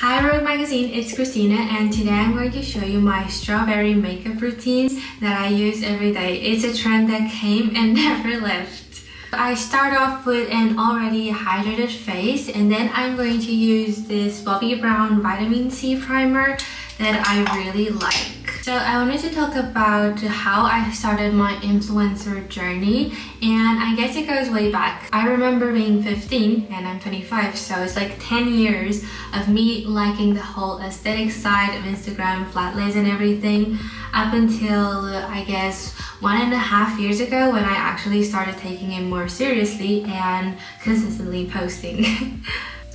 Hi Roe Magazine, it's Cristina and today I'm going to show you my strawberry makeup routines that I use every day. It's a trend that came and never left. I start off with an already hydrated face and then I'm going to use this Bobbi Brown vitamin C primer that I really like. So I wanted to talk about how I started my influencer journey, and I guess it goes way back. I remember being 15 and I'm 25, so it's like 10 years of me liking the whole aesthetic side of Instagram, flat lays and everything, up until I guess 1.5 years ago when I actually started taking it more seriously and consistently posting.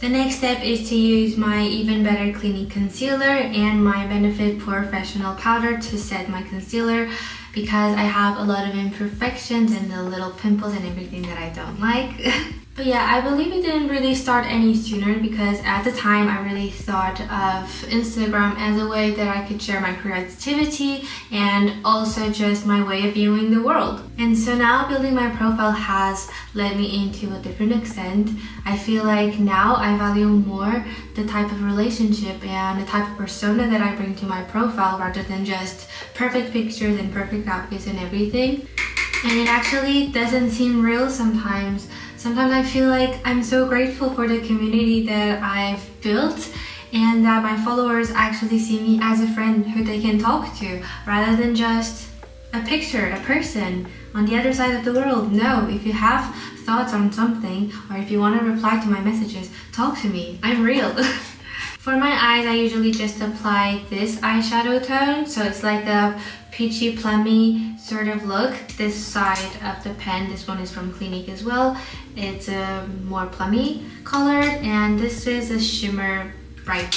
The next step is to use my Even Better Clinique Concealer and my Benefit Professional Powder to set my concealer because I have a lot of imperfections and the little pimples and everything that I don't like. But yeah, I believe it didn't really start any sooner because at the time I really thought of Instagram as a way that I could share my creativity and also just my way of viewing the world. And so now building my profile has led me into a different extent. I feel like now I value more the type of relationship and the type of persona that I bring to my profile rather than just perfect pictures and perfect outfits and everything. And it actually doesn't seem real sometimes. Sometimes I feel like I'm so grateful for the community that I've built and that my followers actually see me as a friend who they can talk to rather than just a picture, a person on the other side of the world. No, if you have thoughts on something or if you want to reply to my messages, talk to me. I'm real. For my eyes, I usually just apply this eyeshadow tone, so it's like a peachy plummy sort of look. This side of the pen, this one is from Clinique as well. It's a more plummy colored, and this is a shimmer bright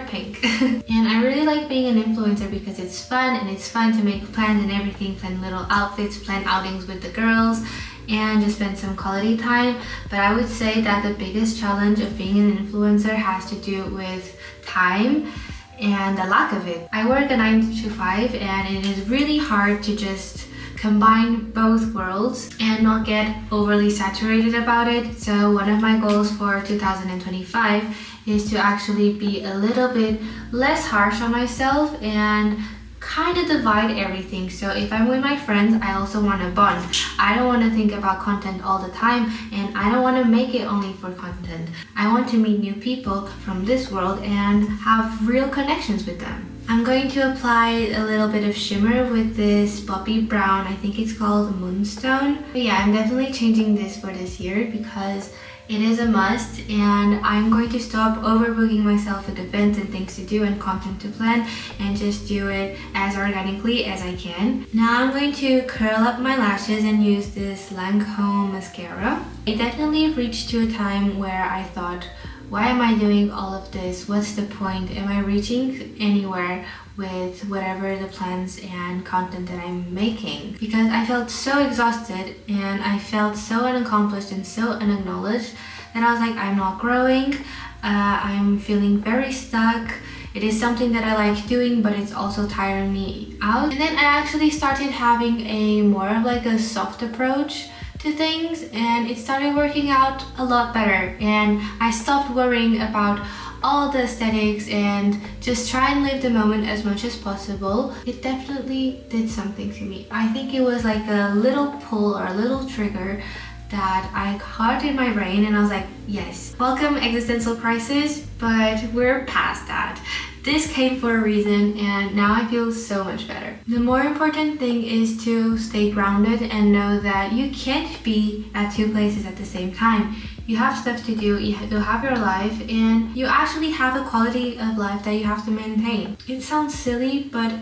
pink. And I really like being an influencer because it's fun, and it's fun to make plans and everything, plan little outfits, plan outings with the girls, and just spend some quality time. But I would say that the biggest challenge of being an influencer has to do with time and the lack of it. I work a 9 to 5 and it is really hard to just combine both worlds and not get overly saturated about it. So one of my goals for 2025 is to actually be a little bit less harsh on myself and kind of divide everything. So if I'm with my friends, I also want to bond. I don't want to think about content all the time, and I don't want to make it only for content. I want to meet new people from this world and have real connections with them. I'm going to apply a little bit of shimmer with this Bobbi Brown, I think it's called Moonstone. But yeah, I'm definitely changing this for this year because it is a must, and I'm going to stop overbooking myself with events and things to do and content to plan and just do it as organically as I can. Now I'm going to curl up my lashes and use this Lancome mascara. I definitely reached to a time where I thought, why am I doing all of this? What's the point? Am I reaching anywhere with whatever the plans and content that I'm making? Because I felt so exhausted and I felt so unaccomplished and so unacknowledged that I was like, I'm not growing. I'm feeling very stuck. It is something that I like doing, but it's also tiring me out. And then I actually started having a more of like a soft approach to things, and it started working out a lot better, and I stopped worrying about all the aesthetics and just try and live the moment as much as possible. It definitely did something to me. I think it was like a little pull or a little trigger that I caught in my brain, and I was like, yes, welcome existential crisis, but we're past that. This came for a reason, and now I feel so much better. The more important thing is to stay grounded and know that you can't be at two places at the same time. You have stuff to do, you have your life, and you actually have a quality of life that you have to maintain. It sounds silly, but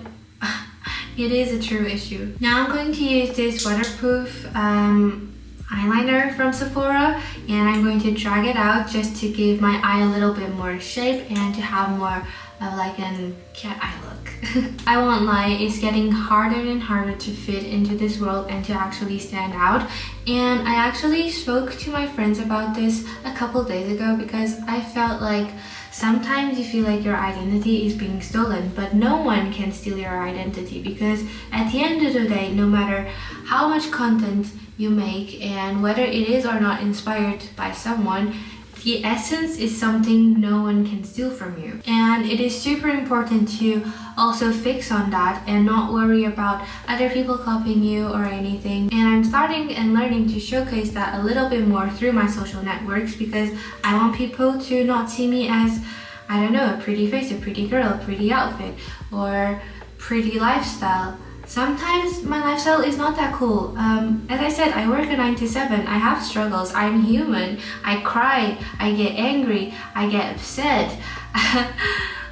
it is a true issue. Now I'm going to use this waterproof eyeliner from Sephora, and I'm going to drag it out just to give my eye a little bit more shape and to have more of like a cat eye look. I won't lie, it's getting harder and harder to fit into this world and to actually stand out. And I actually spoke to my friends about this a couple days ago because I felt like sometimes you feel like your identity is being stolen, but no one can steal your identity because at the end of the day, no matter how much content you make and whether it is or not inspired by someone, The essence is something no one can steal from you. And it is super important to also fix on that and not worry about other people copying you or anything. And I'm starting and learning to showcase that a little bit more through my social networks, because I want people to not see me as, I don't know, a pretty face, a pretty girl, a pretty outfit, or pretty lifestyle. Sometimes my lifestyle is not that cool. As I said, I work a 9 to 7. I have struggles. I'm human. I cry. I get angry. I get upset.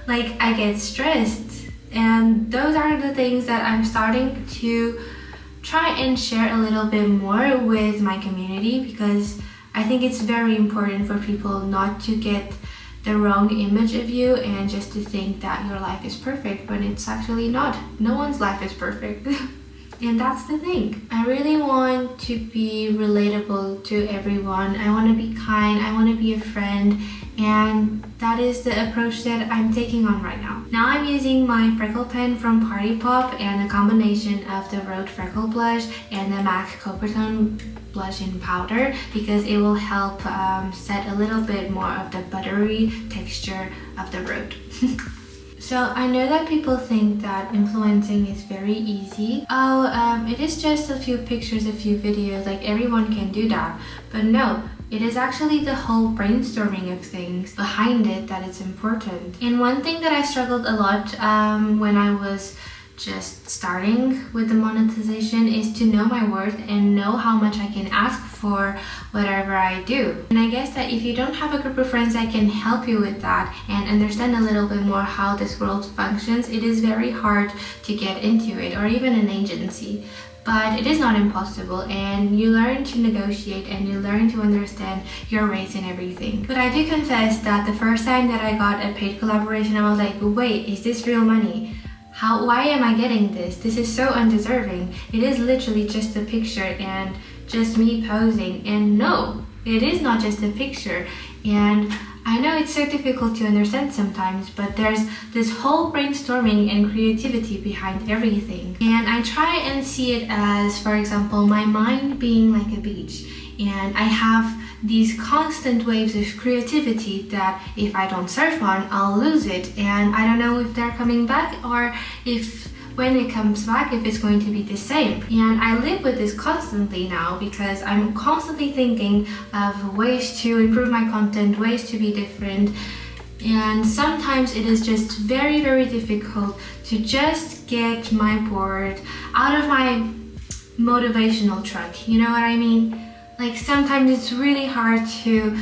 Like, I get stressed. And those are the things that I'm starting to try and share a little bit more with my community, because I think it's very important for people not to get the wrong image of you and just to think that your life is perfect when it's actually not. No one's life is perfect. And that's the thing. I really want to be relatable to everyone. I want to be kind. I want to be a friend. And that is the approach that I'm taking on right now. Now I'm using my freckle pen from Party Pop and a combination of the Rode Freckle Blush and the MAC Coppertone Blush in Powder, because it will help set a little bit more of the buttery texture of the Rode. So I know that people think that influencing is very easy. It is just a few pictures, a few videos, like everyone can do that. But no, it is actually the whole brainstorming of things behind it that is important. And one thing that I struggled a lot when I was just starting with the monetization is to know my worth and know how much I can ask for whatever I do. And I guess that if you don't have a group of friends that can help you with that and understand a little bit more how this world functions, it is very hard to get into it, or even an agency. But it is not impossible, and you learn to negotiate and you learn to understand your rates and everything. But I do confess that the first time that I got a paid collaboration, I was like, wait, is this real money? Why am I getting this? This is so undeserving. It is literally just a picture and just me posing. And no, it is not just a picture. And I know it's so difficult to understand sometimes, but there's this whole brainstorming and creativity behind everything. And I try and see it as, for example, my mind being like a beach. And I have these constant waves of creativity that if I don't surf on, I'll lose it. And I don't know if they're coming back, or if when it comes back, if it's going to be the same. And I live with this constantly now, because I'm constantly thinking of ways to improve my content, ways to be different. And sometimes it is just very, very difficult to just get my board out of my motivational truck. You know what I mean? Like, sometimes it's really hard to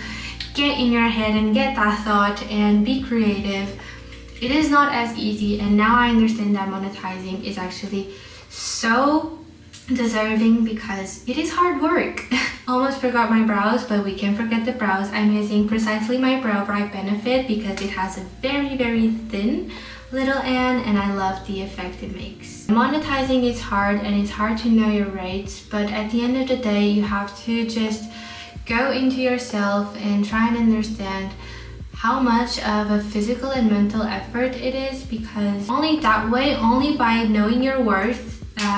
get in your head and get that thought and be creative. It is not as easy, and now I understand that monetizing is actually so deserving, because it is hard work. Almost forgot my brows, but we can't forget the brows. I'm using precisely my Brow Bright Benefit because it has a very, very thin little end, and I love the effect it makes. Monetizing is hard, and it's hard to know your rates, but at the end of the day, you have to just go into yourself and try and understand how much of a physical and mental effort it is, because only that way, only by knowing your worth,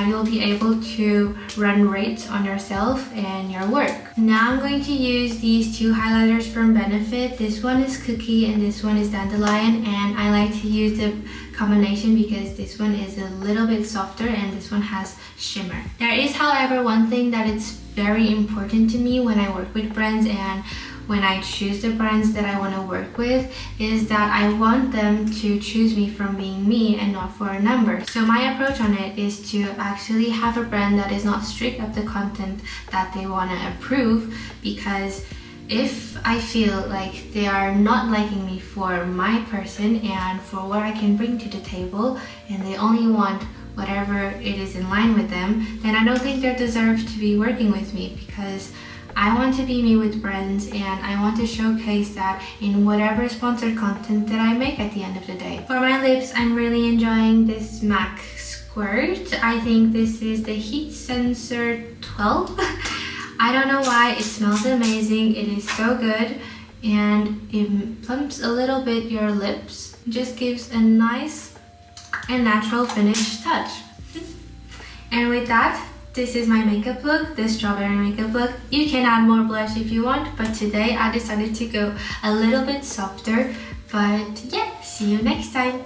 you'll be able to run rates on yourself and your work. Now I'm going to use these two highlighters from Benefit. This one is Cookie and this one is Dandelion, and I like to use the combination because this one is a little bit softer and this one has shimmer. There is, however, one thing that is very important to me when I work with brands and when I choose the brands that I want to work with, is that I want them to choose me from being me and not for a number. So my approach on it is to actually have a brand that is not strict of the content that they want to approve, because if I feel like they are not liking me for my person and for what I can bring to the table, and they only want whatever it is in line with them, then I don't think they deserve to be working with me, because I want to be me with brands, and I want to showcase that in whatever sponsored content that I make at the end of the day. For my lips, I'm really enjoying this MAC Squirt. I think this is the Heat Sensor 12. I don't know why, it smells amazing. It is so good, and it plumps a little bit your lips. It just gives a nice and natural finish touch. And with that, This is my makeup look, the strawberry makeup look. You can add more blush if you want, but today I decided to go a little bit softer. But yeah, see you next time.